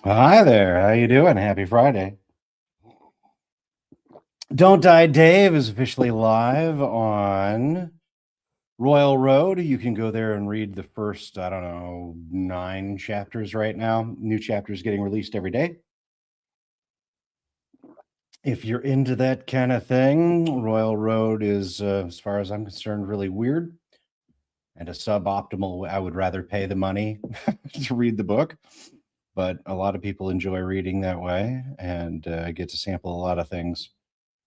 Hi there. How you doing? Happy Friday. Don't Die Dave is officially live on Royal Road. You can go there and read the first, I don't know, 9 chapters right now. New chapters getting released every day. If you're into that kind of thing, Royal Road is, as far as I'm concerned, really weird and a suboptimal. I would rather pay the money to read the book, but a lot of people enjoy reading that way and get to sample a lot of things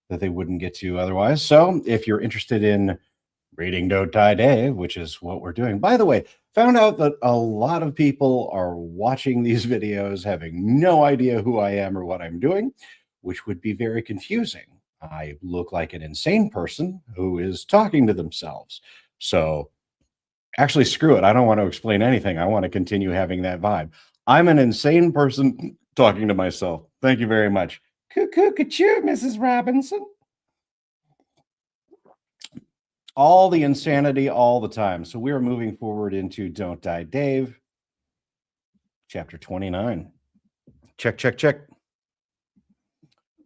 that they wouldn't get to otherwise. So if you're interested in reading Don't Die Dave, which is what we're doing, by the way, found out that a lot of people are watching these videos having no idea who I am or what I'm doing, which would be very confusing. I look like an insane person who is talking to themselves. So actually, screw it. I don't want to explain anything. I want to continue having that vibe. I'm an insane person talking to myself. Thank you very much. Cuckoo, Mrs. Robinson. All the insanity all the time. So we are moving forward into Don't Die Dave, chapter 29. Check, check, check.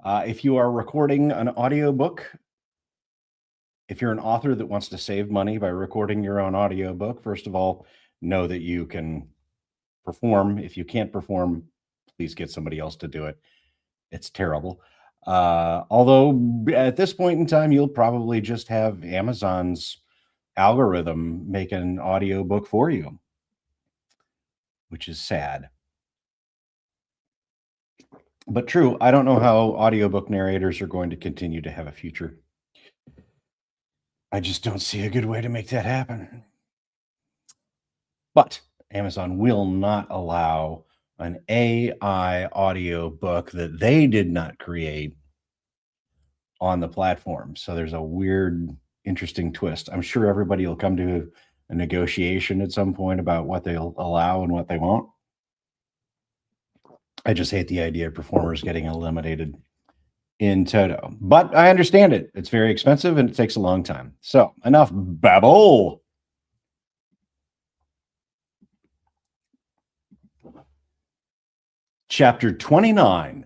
If you are recording an audiobook, if you're an author that wants to save money by recording your own audiobook, first of all, know that you can perform. If you can't perform, please get somebody else to do it. It's terrible. Although at this point in time, you'll probably just have Amazon's algorithm make an audiobook for you, which is sad. But true, I don't know how audiobook narrators are going to continue to have a future. I just don't see a good way to make that happen. But Amazon will not allow an AI audiobook that they did not create on the platform. So there's a weird, interesting twist. I'm sure everybody will come to a negotiation at some point about what they'll allow and what they won't. I just hate the idea of performers getting eliminated in toto. But I understand it. It's very expensive and it takes a long time. So enough babble. Chapter 29.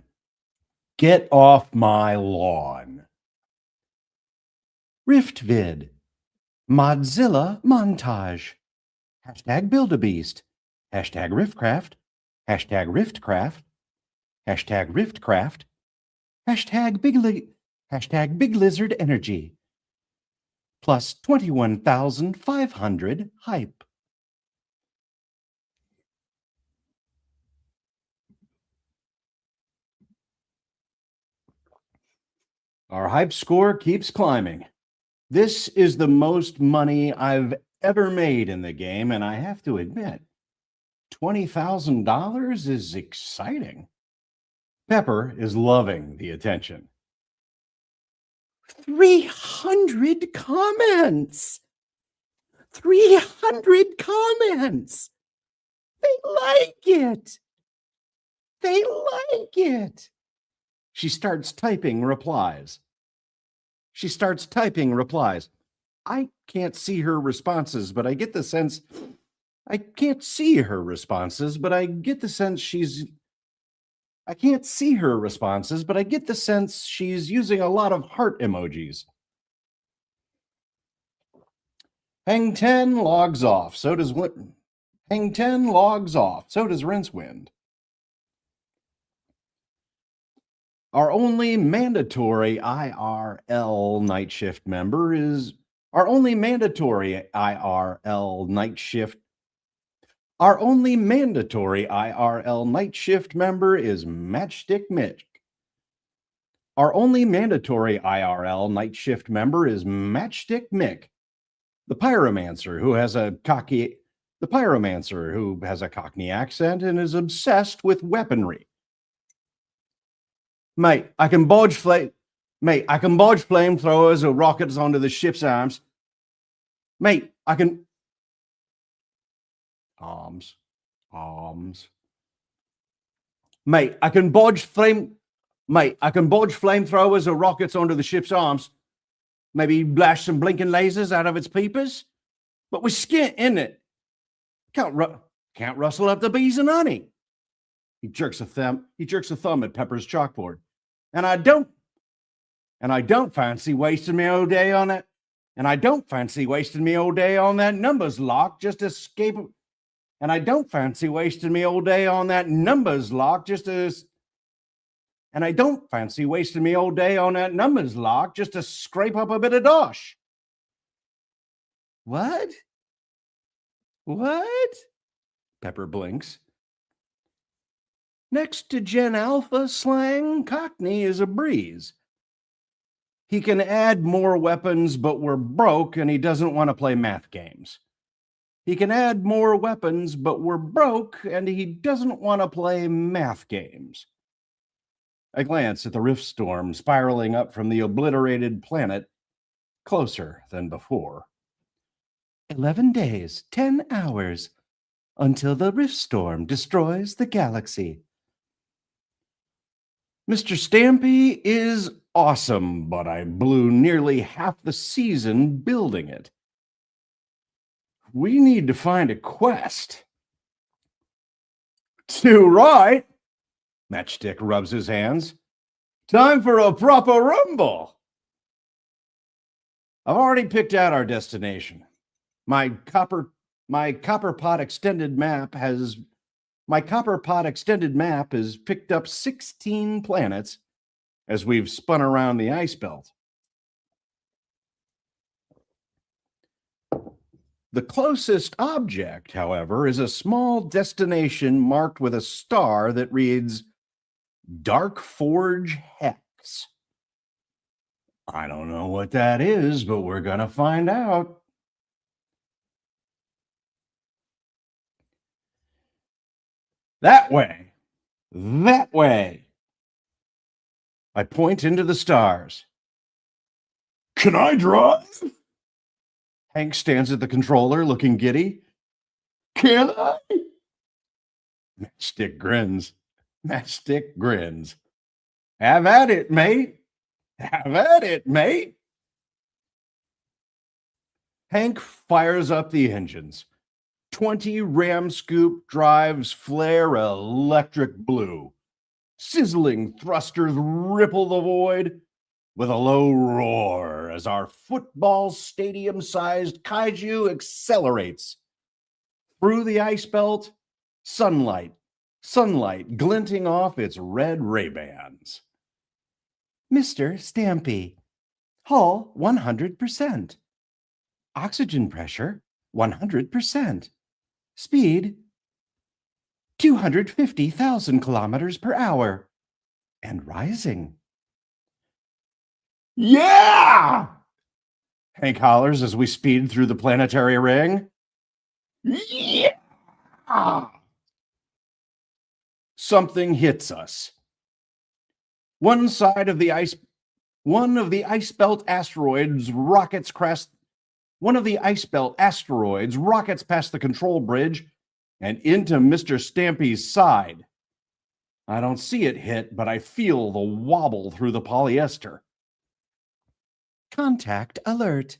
Get off my lawn. Riftvid. Modzilla montage. Hashtag Build-A-Beast. Hashtag Riftcraft. Hashtag Riftcraft. Hashtag Riftcraft. Hashtag Big Lizard Energy. Plus 21,500 hype. Our hype score keeps climbing. This is the most money I've ever made in the game, and I have to admit, $20,000 is exciting. Pepper is loving the attention. 300 comments. 300 comments. They like it. They like it. She starts typing replies. I can't see her responses, but I get the sense I can't see her responses, but I get the sense she's using a lot of heart emojis. Hang 10 logs off. So does Hang 10 logs off. So does Rincewind. Our only mandatory IRL night shift member is Matchstick Mick. Our only mandatory IRL night shift member is Matchstick Mick, the pyromancer who has a Cockney accent and is obsessed with weaponry. Mate, I can bodge flamethrowers or rockets onto the ship's arms. Mate, I can arms. Mate, I can bodge flamethrowers or rockets onto the ship's arms. Maybe blast some blinking lasers out of its peepers. But we're skint, innit? Can't rustle up the bees and honey. He jerks a thumb at Pepper's chalkboard. And I don't fancy wasting me all day on that. And I don't fancy wasting me all day on that numbers lock just to escape. And I don't fancy wasting me all day on that numbers lock just to. And I don't fancy wasting me all day on that numbers lock just to scrape up a bit of dosh. What? What? Pepper blinks. Next to Gen Alpha slang, Cockney is a breeze. He can add more weapons, but we're broke and he doesn't want to play math games. He can add more weapons, but we're broke and he doesn't want to play math games. I glance at the rift storm spiraling up from the obliterated planet, closer than before. 11 days, 10 hours, until the rift storm destroys the galaxy. Mr. Stampy is awesome, but I blew nearly half the season building it. We need to find a quest. Too right. Matchstick rubs his hands. Time for a proper rumble. I've already picked out our destination. My Copperpot extended map has picked up 16 planets as we've spun around the ice belt. The closest object, however, is a small destination marked with a star that reads Dark Forge Hex. I don't know what that is, but we're going to find out. That way. That way. I point into the stars. Can I drive? Hank stands at the controller looking giddy. Can I? Matchstick grins. Matchstick grins. Have at it, mate. Have at it, mate. Hank fires up the engines. 20 ram scoop drives flare electric blue. Sizzling thrusters ripple the void with a low roar as our football stadium-sized kaiju accelerates. Through the ice belt, sunlight glinting off its red Ray-Bans. Mr. Stampy, hull 100%. Oxygen pressure 100%. Speed 250,000 kilometers per hour and rising. Yeah! Hank hollers as we speed through the planetary ring. Yeah! Something hits us. One of the ice belt asteroids rockets past the control bridge and into Mr. Stampy's side. I don't see it hit, but I feel the wobble through the polyester. Contact alert.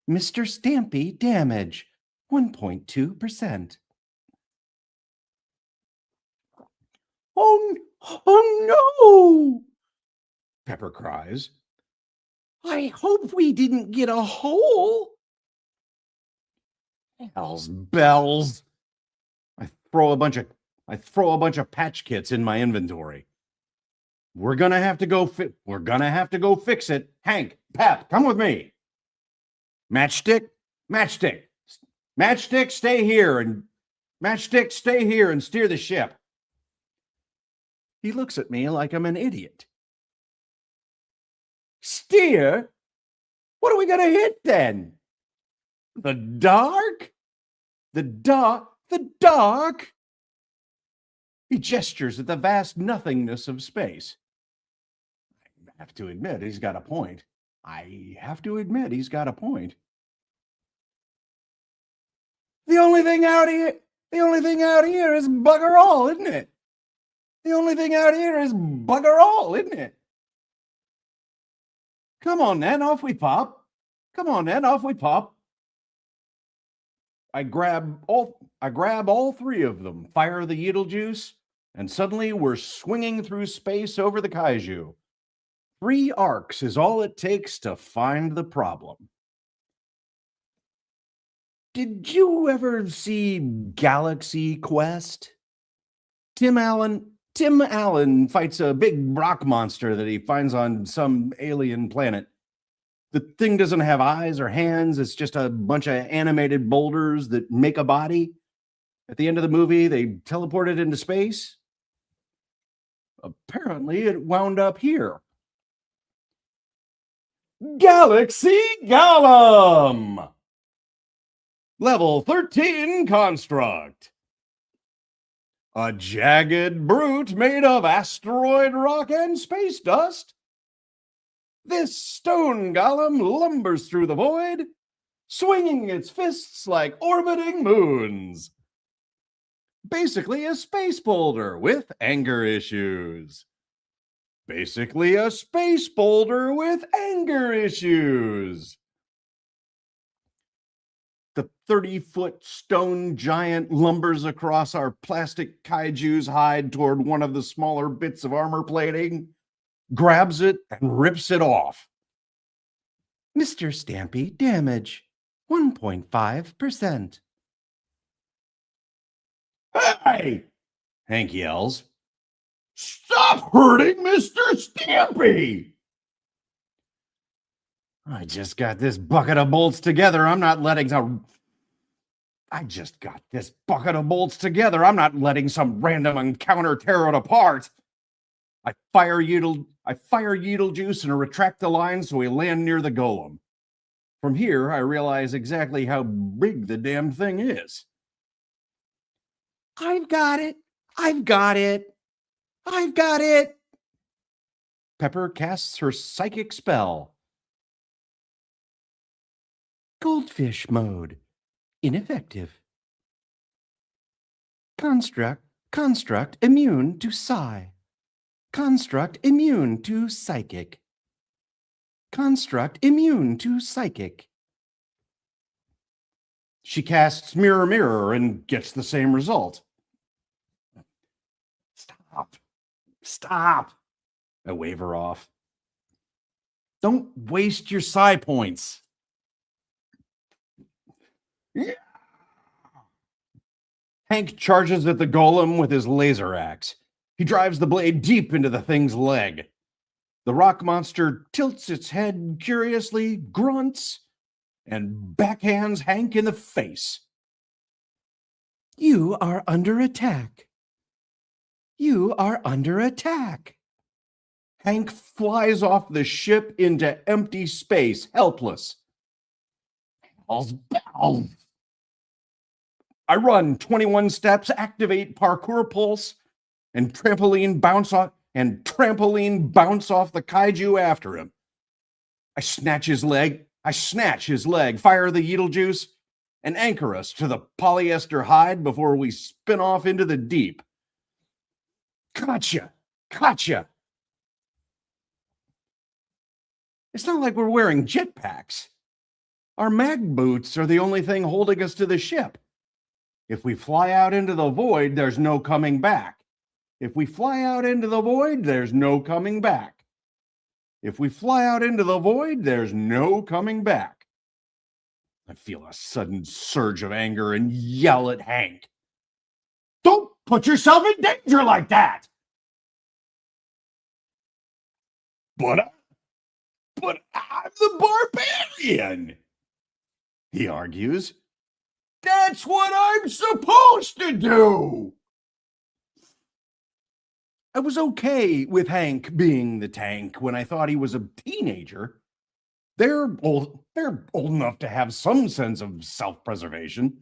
Mr. Stampy damage 1.2%. Oh no! Pepper cries. I hope we didn't get a hole. Hell's bells. I throw a bunch of patch kits in my inventory. We're gonna have to go fix it. Hank, Pep, come with me. Matchstick, stay here and steer the ship. He looks at me like I'm an idiot. Steer? What are we gonna hit then? The dark? The dark? He gestures at the vast nothingness of space. I have to admit, he's got a point. The only thing out here is bugger all, isn't it? Come on then, off we pop. I grab all three of them, fire the Yeetle juice, and suddenly we're swinging through space over the kaiju. 3 arcs is all it takes to find the problem. Did you ever see Galaxy Quest? Tim Allen fights a big rock monster that he finds on some alien planet. The thing doesn't have eyes or hands. It's just a bunch of animated boulders that make a body. At the end of the movie, they teleport it into space. Apparently, it wound up here. Galaxy Golem! Level 13 construct. A jagged brute made of asteroid rock and space dust. This stone golem lumbers through the void, swinging its fists like orbiting moons. Basically a space boulder with anger issues. Basically a space boulder with anger issues. The 30-foot stone giant lumbers across our plastic kaiju's hide toward one of the smaller bits of armor plating, grabs it, and rips it off. Mr. Stampy, damage 1.5%. Hey! Hank yells. Stop hurting Mr. Stampy! I just got this bucket of bolts together. I'm not letting some random encounter tear it apart. I fire Yeetle-Juice and retract the line so we land near the golem. From here, I realize exactly how big the damn thing is. I've got it. Pepper casts her psychic spell. Goldfish mode. Ineffective. Construct immune to psi. Construct immune to psychic. Construct immune to psychic. She casts Mirror Mirror and gets the same result. Stop. I wave her off. Don't waste your psi points. Hank charges at the golem with his laser axe. He drives the blade deep into the thing's leg. The rock monster tilts its head curiously, grunts, and backhands Hank in the face. You are under attack. Hank flies off the ship into empty space, helpless. Bells. I run 21 steps, activate parkour pulse, and trampoline bounce off the kaiju after him. I snatch his leg, fire the Yeetle-Juice, and anchor us to the polyester hide before we spin off into the deep. Gotcha. It's not like we're wearing jetpacks. Our mag boots are the only thing holding us to the ship. If we fly out into the void, there's no coming back. If we fly out into the void, there's no coming back. I feel a sudden surge of anger and yell at Hank. Don't put yourself in danger like that! But I'm the barbarian, he argues. That's what I'm supposed to do! I was okay with Hank being the tank when I thought he was a teenager. They're old enough to have some sense of self-preservation.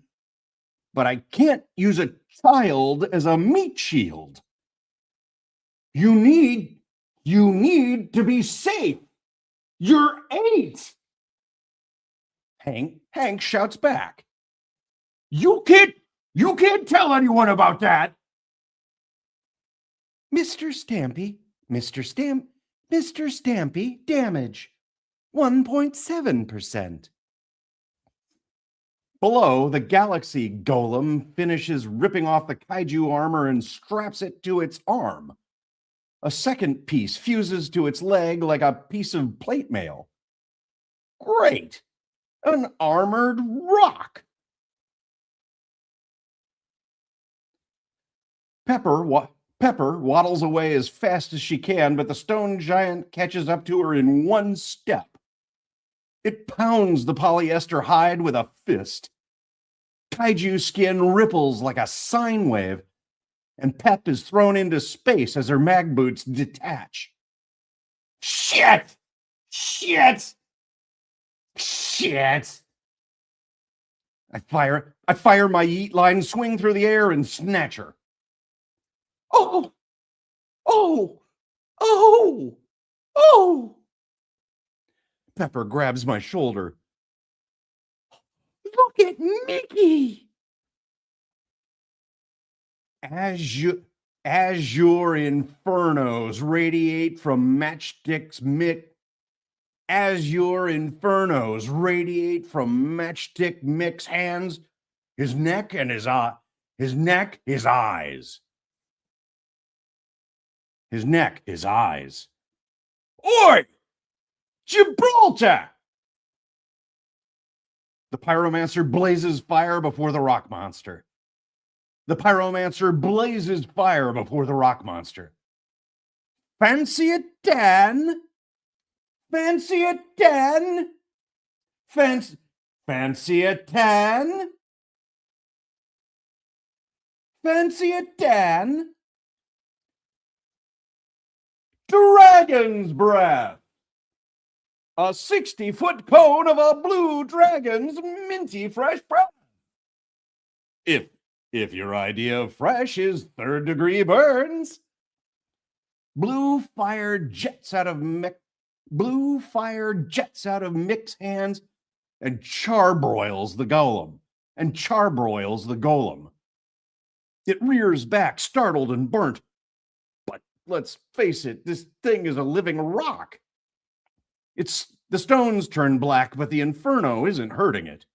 But I can't use a child as a meat shield. You need to be safe. You're 8. Hank shouts back. You can't tell anyone about that. Mr. Stampy, damage 1.7%. Below, the Galaxy Golem finishes ripping off the kaiju armor and straps it to its arm. A second piece fuses to its leg like a piece of plate mail. Great! An armored rock! Pepper waddles away as fast as she can, but the stone giant catches up to her in one step. It pounds the polyester hide with a fist. Kaiju skin ripples like a sine wave, and Pep is thrown into space as her mag boots detach. Shit! Shit! Shit! I fire my yeet line, swing through the air, and snatch her. Oh! Oh! Oh! Oh! Pepper grabs my shoulder. Look at Mickey! Azure infernos radiate from Matchstick Mick's hands, his neck, and his eyes. His neck, his eyes. Oi! Gibraltar! The pyromancer blazes fire before the rock monster. Fancy it, Dan? Fancy it, Dan? Fancy it, Dan? Fancy it, Dan? Dragon's breath! A 60-foot cone of a blue dragon's minty fresh breath. If your idea of fresh is third-degree burns. Blue fire jets out of Mick's hands and charbroils the golem. It rears back, startled and burnt. But let's face it, this thing is a living rock. The stones turn black, but the inferno isn't hurting it.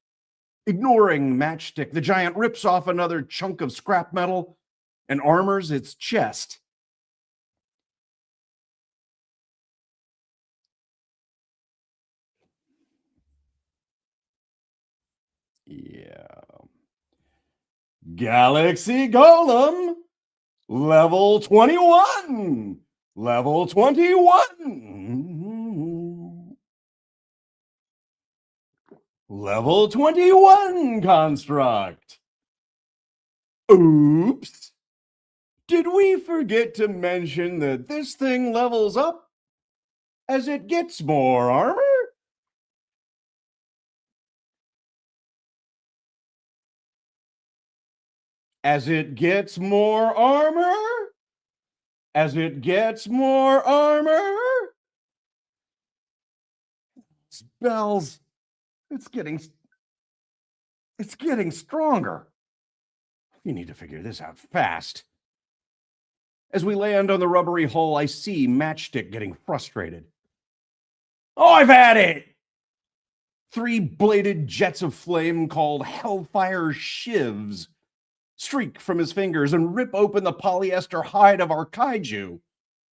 Ignoring Matchstick, the giant rips off another chunk of scrap metal and armors its chest. Yeah. Galaxy Golem, level 21. Level 21. Level 21 construct. Oops. Did we forget to mention that this thing levels up as it gets more armor? As it gets more armor? As it gets more armor? Spells. It's getting stronger. We need to figure this out fast. As we land on the rubbery hull, I see Matchstick getting frustrated. Oh, I've had it! 3-bladed jets of flame called Hellfire Shivs streak from his fingers and rip open the polyester hide of our kaiju,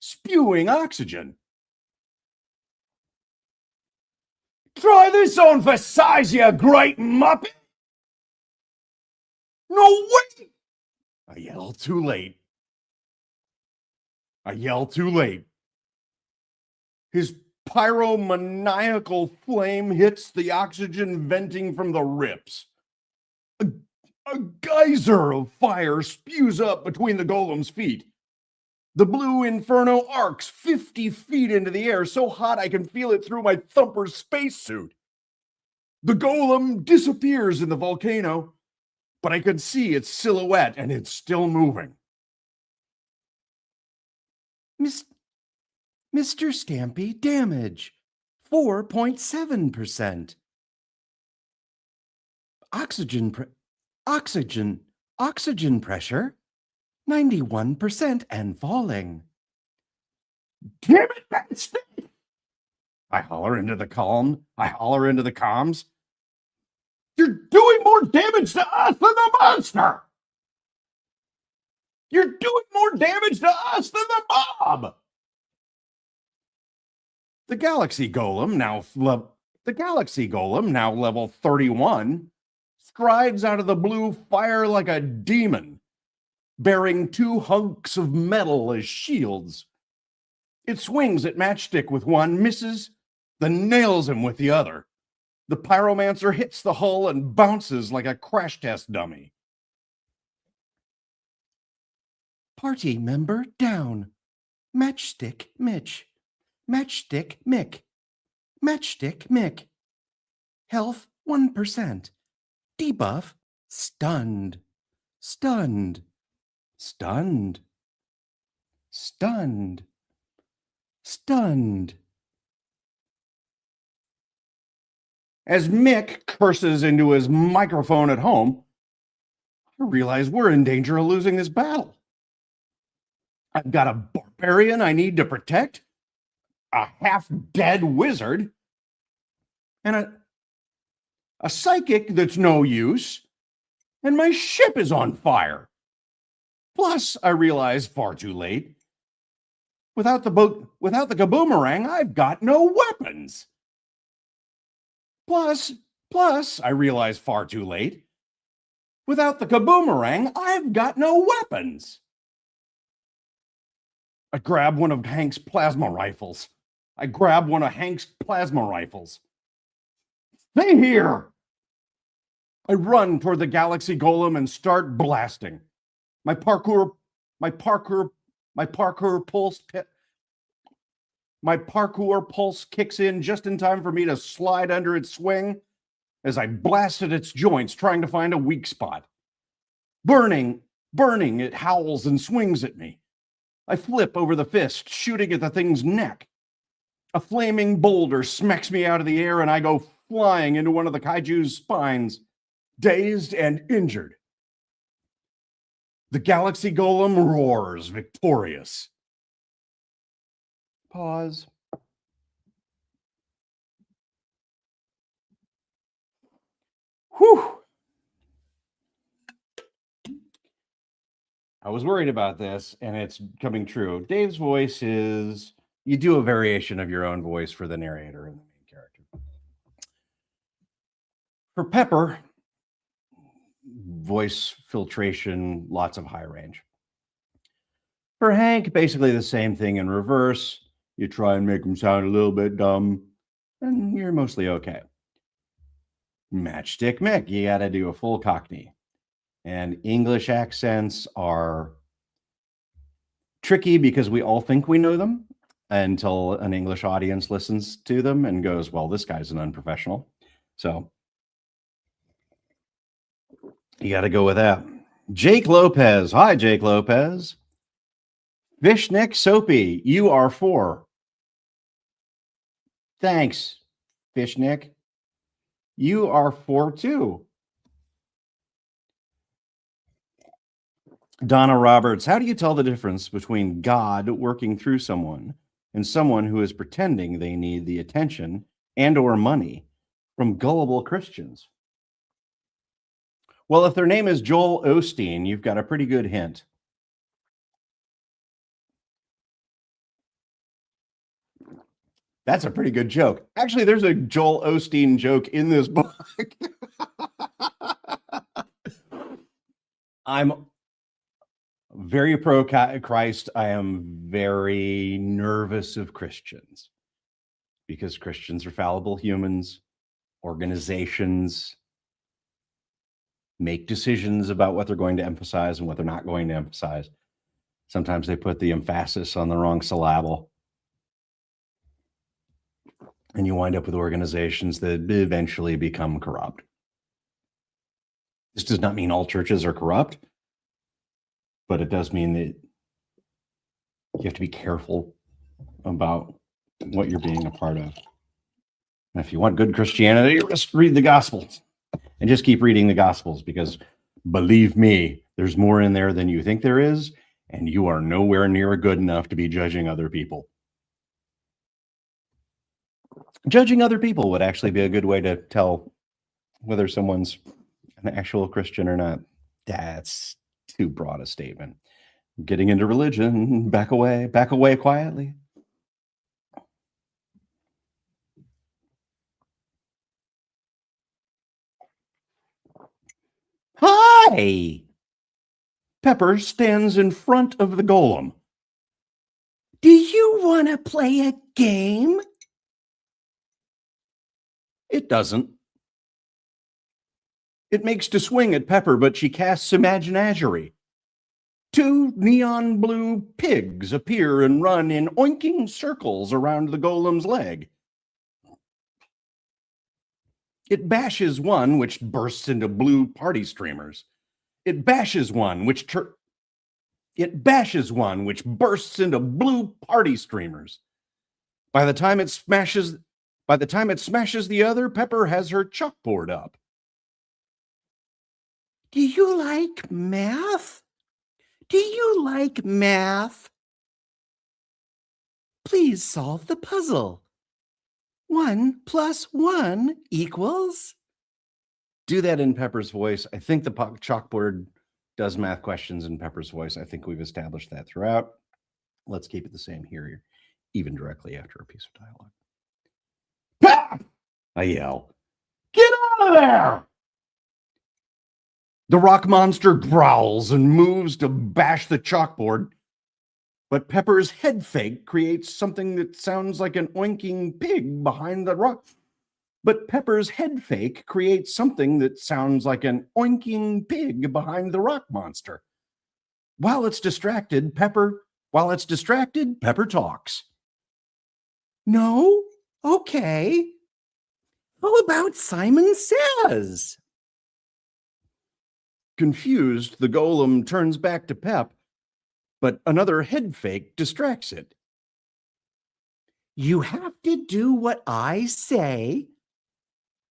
spewing oxygen. Try this on for size, you great muppet! No way! I yell too late. His pyromaniacal flame hits the oxygen venting from the rips. A geyser of fire spews up between the golem's feet. The blue inferno arcs 50 feet into the air, so hot I can feel it through my Thumper spacesuit. The golem disappears in the volcano, but I can see its silhouette and it's still moving. Mr. Stampy, damage 4.7%. Oxygen pressure 91% and falling. Damn it, Matchstick! I holler into the comms. You're doing more damage to us than the monster! You're doing more damage to us than the mob! The Galaxy Golem, now level 31, strides out of the blue fire like a demon, bearing 2 hunks of metal as shields. It swings at Matchstick with one, misses, then nails him with the other. The pyromancer hits the hull and bounces like a crash test dummy. Party member down. Matchstick Mitch. Matchstick Mick. Matchstick Mick. Health 1%. Debuff stunned. Stunned. Stunned. Stunned. Stunned. As Mick curses into his microphone at home, I realize we're in danger of losing this battle. I've got a barbarian I need to protect, a half-dead wizard, and a psychic that's no use, and my ship is on fire. Plus, I realize far too late, without the kaboomerang, I've got no weapons. Plus, I realize far too late, without the kaboomerang, I've got no weapons. I grab one of Hank's plasma rifles. Stay here! I run toward the Galaxy Golem and start blasting. My parkour pulse kicks in just in time for me to slide under its swing as I blast at its joints, trying to find a weak spot. Burning, it howls and swings at me. I flip over the fist, shooting at the thing's neck. A flaming boulder smacks me out of the air, and I go flying into one of the kaiju's spines, dazed and injured. The Galaxy Golem roars, victorious. Pause. Whew. I was worried about this, and it's coming true. Dave's voice is, you do a variation of your own voice for the narrator and the main character. For Pepper, voice filtration, lots of high range. For Hank, basically the same thing in reverse. You try and make him sound a little bit dumb, and you're mostly okay. Matchstick Mick, you got to do a full Cockney. And English accents are tricky because we all think we know them until an English audience listens to them and goes, well, this guy's an unprofessional. So you got to go with that. Jake Lopez. Hi, Jake Lopez. Fishnick Soapy, you are 4. Thanks, Fishnick. You are 4 too. Donna Roberts, how do you tell the difference between God working through someone and someone who is pretending they need the attention and or money from gullible Christians? Well, if their name is Joel Osteen, you've got a pretty good hint. That's a pretty good joke. Actually, there's a Joel Osteen joke in this book. I'm very pro Christ. I am very nervous of Christians because Christians are fallible humans. Organizations make decisions about what they're going to emphasize and what they're not going to emphasize. Sometimes they put the emphasis on the wrong syllable. And you wind up with organizations that eventually become corrupt. This does not mean all churches are corrupt, but it does mean that you have to be careful about what you're being a part of. And if you want good Christianity, just read the Gospels and just keep reading the Gospels, because believe me, there's more in there than you think there is, and you are nowhere near good enough to be judging other people. Judging other people would actually be a good way to tell whether someone's an actual Christian or not, that's too broad a statement. Getting into religion, back away quietly. Hi! Pepper stands in front of the golem. Do you want to play a game? It doesn't. It makes to swing at Pepper, but she casts imaginagerie. Two neon blue pigs appear and run in oinking circles around the golem's leg. It bashes one, which bursts into blue party streamers. It bashes one, which bursts into blue party streamers. By the time it smashes the other, Pepper has her chalkboard up. Do you like math? Do you like math? Please solve the puzzle. 1 + 1 equals... Do that in Pepper's voice. I think the chalkboard does math questions in Pepper's voice. I think we've established that throughout. Let's keep it the same here, even directly after a piece of dialogue. Pep! I yell. Get out of there! The rock monster growls and moves to bash the chalkboard, but Pepper's head fake creates something that sounds like an oinking pig behind the rock. But Pepper's head fake creates something that sounds like an oinking pig behind the rock monster. While it's distracted, Pepper talks. No? Okay. How about Simon Says? Confused, the golem turns back to Pep, but another head fake distracts it. You have to do what I say.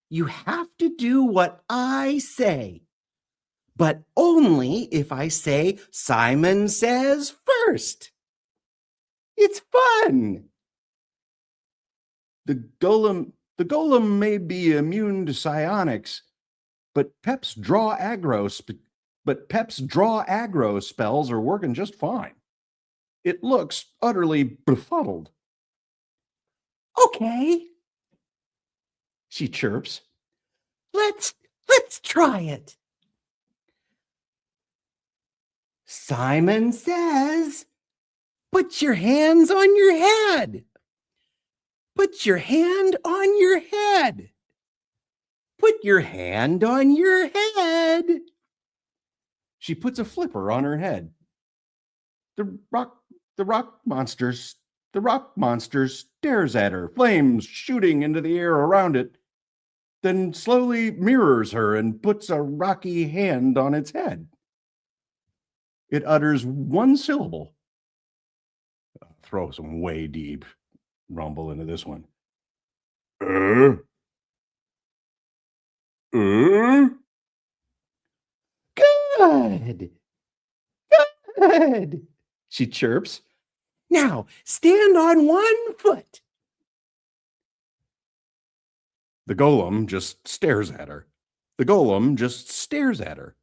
You have to do what I say. But only if I say Simon Says first. It's fun. The golem may be immune to psionics, but Pep's draw aggro spells are working just fine. It looks utterly befuddled. Okay, she chirps. Let's try it. Simon Says, put your hands on your head. Put your hand on your head. Put your hand on your head. She puts a flipper on her head. The rock monster stares at her, flames shooting into the air around it, then slowly mirrors her and puts a rocky hand on its head. It utters one syllable. Throw some way deep rumble into this one. Good. Good, she chirps. Now stand on one foot. The golem just stares at her. The golem just stares at her.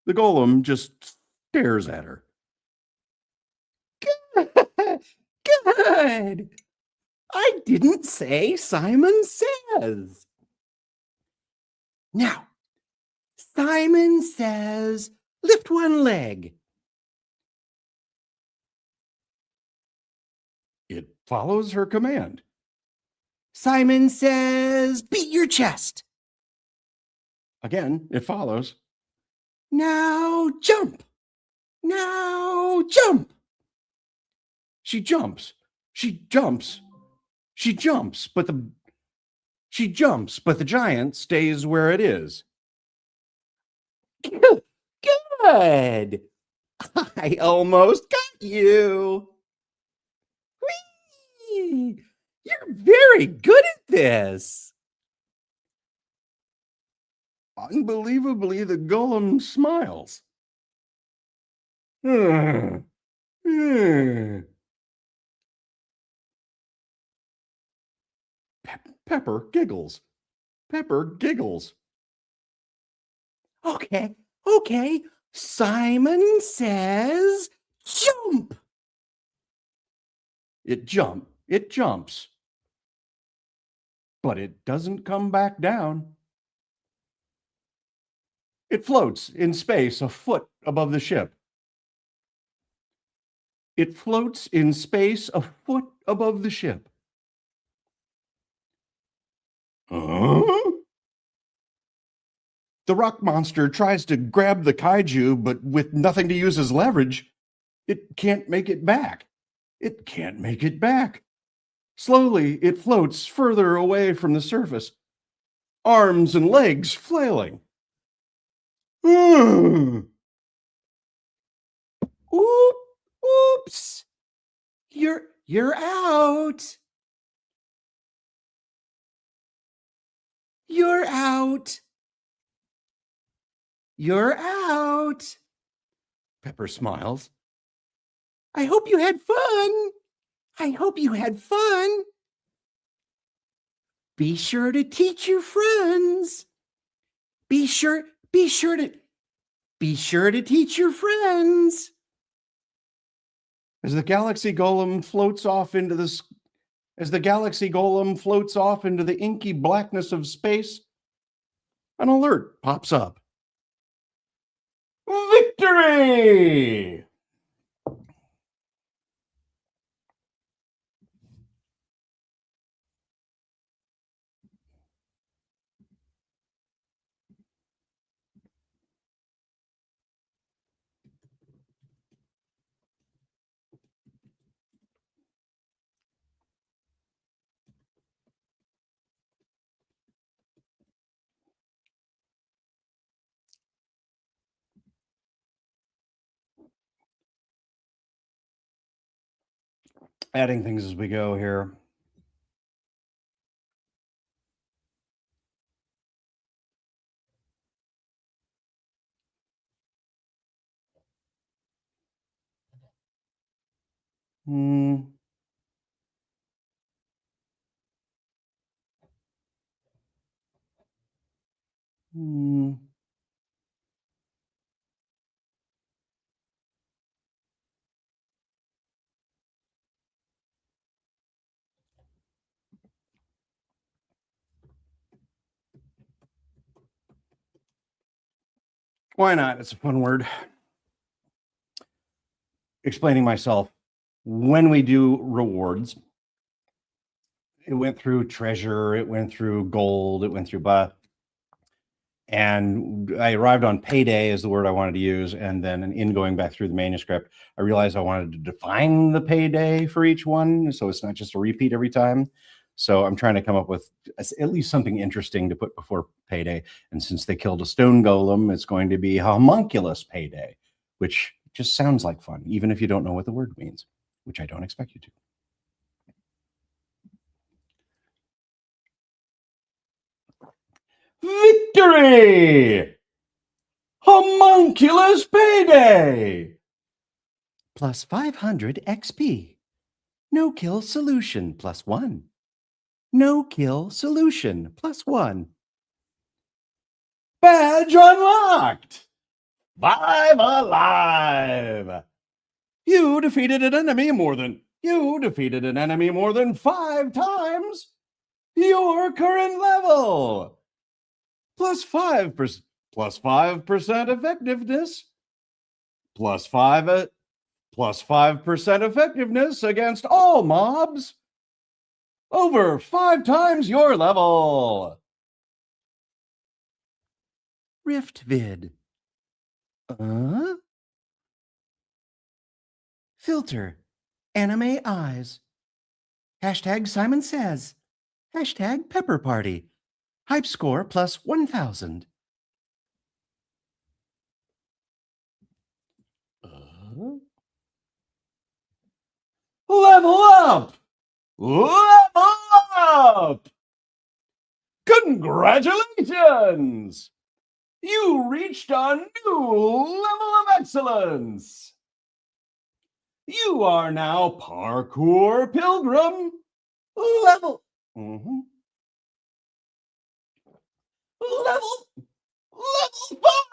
The golem just stares at her. Good. I didn't say Simon Says. Now, Simon Says, lift one leg. It follows her command. Simon Says, beat your chest. Again, it follows. Now jump. Now jump. She jumps, but the giant stays where it is. Good. I almost got you. Whee! You're very good at this. Unbelievably, the golem smiles. Pepper giggles. Pepper giggles. Okay, okay. Simon says jump. It jumps, but it doesn't come back down. It floats in space a foot above the ship. It floats in space a foot above the ship. Huh? The rock monster tries to grab the kaiju, but with nothing to use as leverage, it can't make it back. It can't make it back. Slowly, it floats further away from the surface, arms and legs flailing. Oop, oops. You're out. You're out. You're out. Pepper smiles. I hope you had fun. I hope you had fun. Be sure to teach your friends. Be sure to teach your friends. As the galaxy golem floats off into the inky blackness of space, an alert pops up. Victory! Adding things as we go here. Hmm. Hmm. Why not? It's a fun word. Explaining myself. When we do rewards, it went through treasure, it went through gold, it went through buff. And I arrived on payday is the word I wanted to use. And then in going back through the manuscript, I realized I wanted to define the payday for each one. So it's not just a repeat every time. So I'm trying to come up with at least something interesting to put before payday. And since they killed a stone golem, it's going to be homunculus payday, which just sounds like fun, even if you don't know what the word means, which I don't expect you to. Victory! Homunculus payday! Plus 500 XP. No kill solution plus 1. No kill solution plus 1. Badge unlocked! 5 alive! You defeated an enemy more than 5 times your current level. Plus 5% effectiveness. Plus 5% effectiveness against all mobs. Over 5 times your level. Rift vid. Filter. Anime eyes. Hashtag Simon Says. Hashtag Pepper Party. Hype score plus 1,000. Level up! Level up! Congratulations! You reached a new level of excellence! You are now Parkour Pilgrim level. Level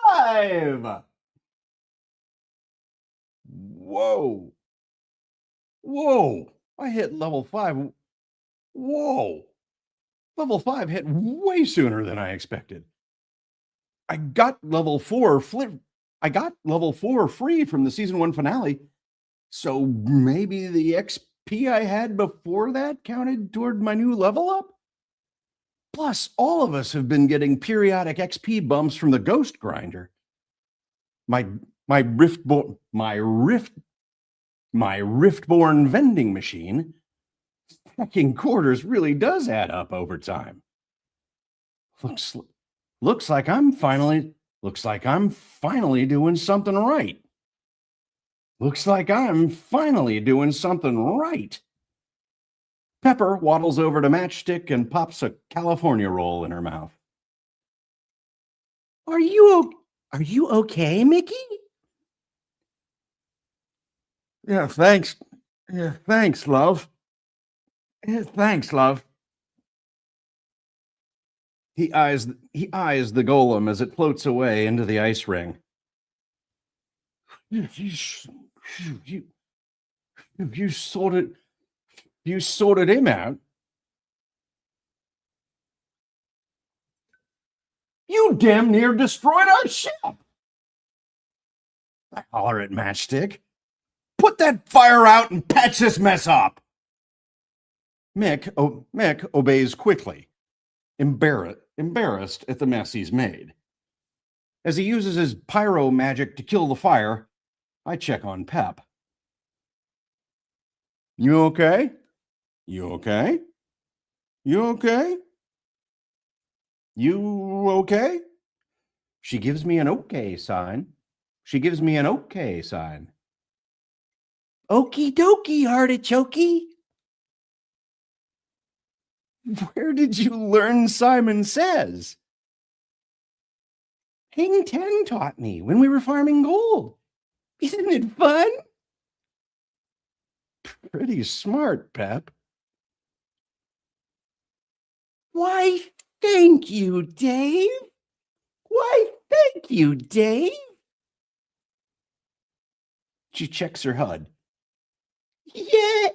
5! Whoa. Whoa. I hit level 5. Whoa. Level 5 hit way sooner than I expected. I got level 4 free from the season 1 finale. So maybe the XP I had before that counted toward my new level up? Plus, all of us have been getting periodic XP bumps from the Ghost Grinder. My Riftborn vending machine stacking quarters really does add up over time. Looks like I'm finally doing something right. Pepper waddles over to Matchstick and pops a California roll in her mouth. Are you okay, Mickey? Yeah, thanks. Thanks, love. He eyes the golem as it floats away into the ice ring. You sorted him out. You damn near destroyed our ship. I holler at Matchstick. Put that fire out and patch this mess up. Mick obeys quickly, embarrassed at the mess he's made. As he uses his pyro magic to kill the fire, I check on Pep. You okay? You okay? She gives me an okay sign. Okie dokie, artichokey. Where did you learn Simon Says? Hang Ten taught me when we were farming gold. Isn't it fun? Pretty smart, Pep. Why, thank you, Dave. She checks her HUD. Yay!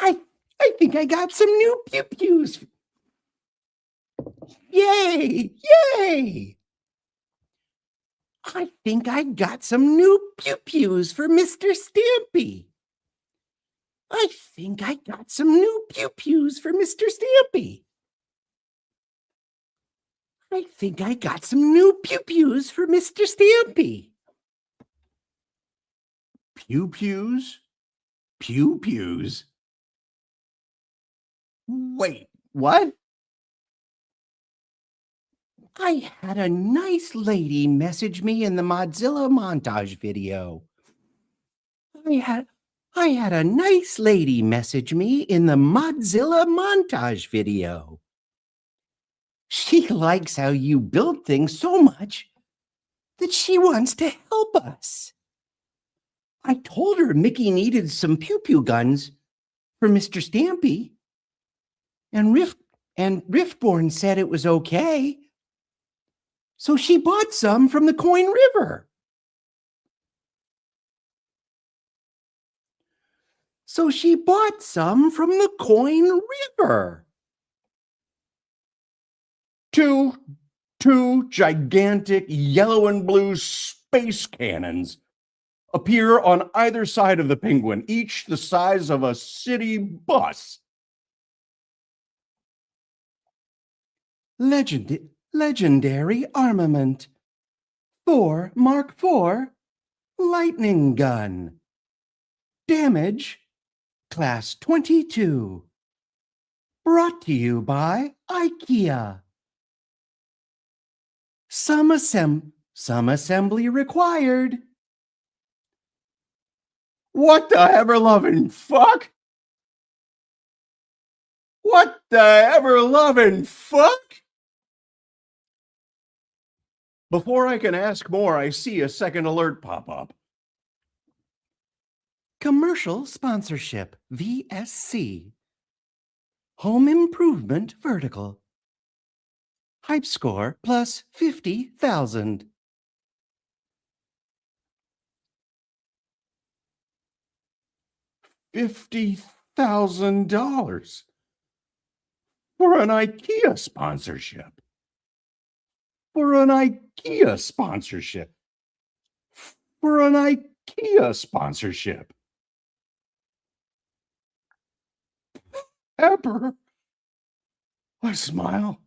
I think I got some new pew-pews. Yay! I think I got some new pew-pews for Mr. Stampy. Pew-pews? Wait, what? I had a nice lady message me in the Mozilla montage video. She likes how you build things so much that she wants to help us. I told her Mickey needed some pew-pew guns for Mr. Stampy, and Riftborn said it was okay. So she bought some from the Coin River. Two gigantic yellow and blue space cannons appear on either side of the penguin, each the size of a city bus. Legendary armament. Thor Mark IV lightning gun. Damage Class 22. Brought to you by IKEA. Some assembly required. What the ever-loving fuck? Before I can ask more, I see a second alert pop up. Commercial sponsorship, VSC. Home improvement vertical. Hype score plus 50,000. $50,000 for an IKEA sponsorship. For an IKEA sponsorship. For an IKEA sponsorship. Pepper, I smile.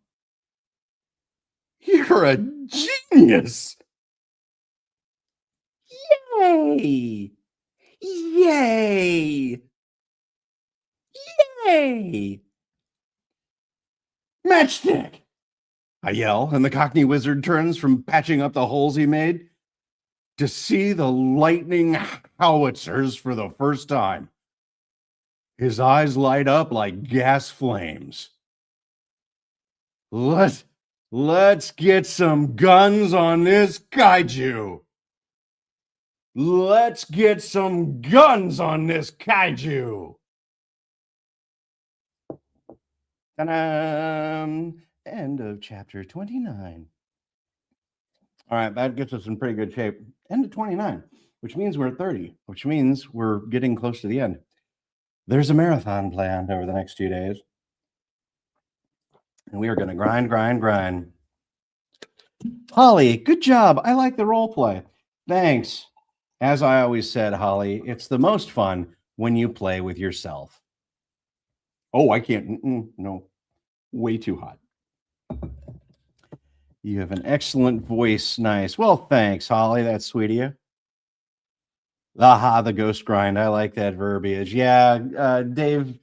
You're a genius. Yay! Yay! Yay! Matchstick, I yell, and the Cockney wizard turns from patching up the holes he made to see the lightning howitzers for the first time. His eyes light up like gas flames. Let's get some guns on this kaiju. Let's get some guns on this kaiju. Ta-da! End of chapter 29. All right, that gets us in pretty good shape. End of 29, which means we're at 30, which means we're getting close to the end. There's a marathon planned over the next 2 days. And we are going to grind. Holly, good job. I like the role play. Thanks. As I always said, Holly, it's the most fun when you play with yourself. Oh, I can't. No, way too hot. You have an excellent voice. Nice. Well, thanks, Holly. That's sweet of you. Aha, the ghost grind. I like that verbiage. Yeah, Dave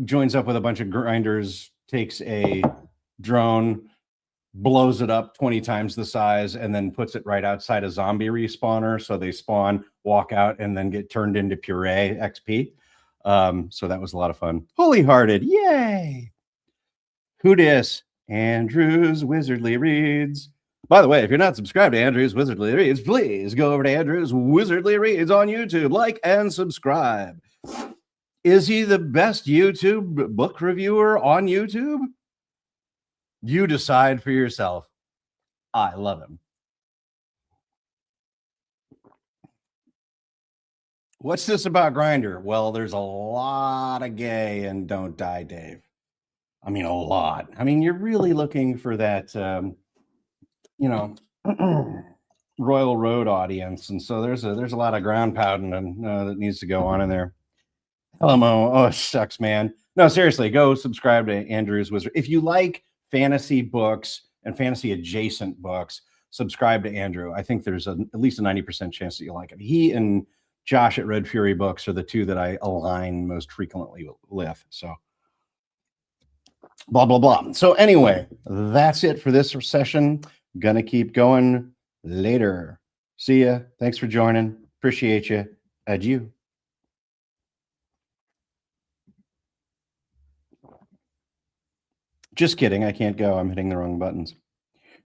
joins up with a bunch of grinders, takes a drone, blows it up 20 times the size, and then puts it right outside a zombie respawner. So they spawn, walk out, and then get turned into puree XP. So that was a lot of fun. Holy Hearted. Yay. Who dis? Andrew's Wizardly Reads. By the way, if you're not subscribed to Andrew's Wizardly Reads, please go over to Andrew's Wizardly Reads on YouTube. Like and subscribe. Is he the best YouTube book reviewer on YouTube? You decide for yourself. I love him. What's this about Grindr? Well, there's a lot of gay and Don't Die Dave. I mean, a lot. I mean, you're really looking for that, Royal Road audience. And so there's a lot of ground pounding that needs to go on in there. Hello, Mo. Oh, it sucks, man. No, seriously, go subscribe to Andrew's Wizard. If you like fantasy books and fantasy adjacent books, subscribe to Andrew. I think there's at least a 90% chance that you'll like it. He and Josh at Red Fury Books are the two that I align most frequently with. So blah, blah, blah. So anyway, that's it for this session. Gonna keep going later. See ya. Thanks for joining. Appreciate you. Adieu. Just kidding. I can't go. I'm hitting the wrong buttons.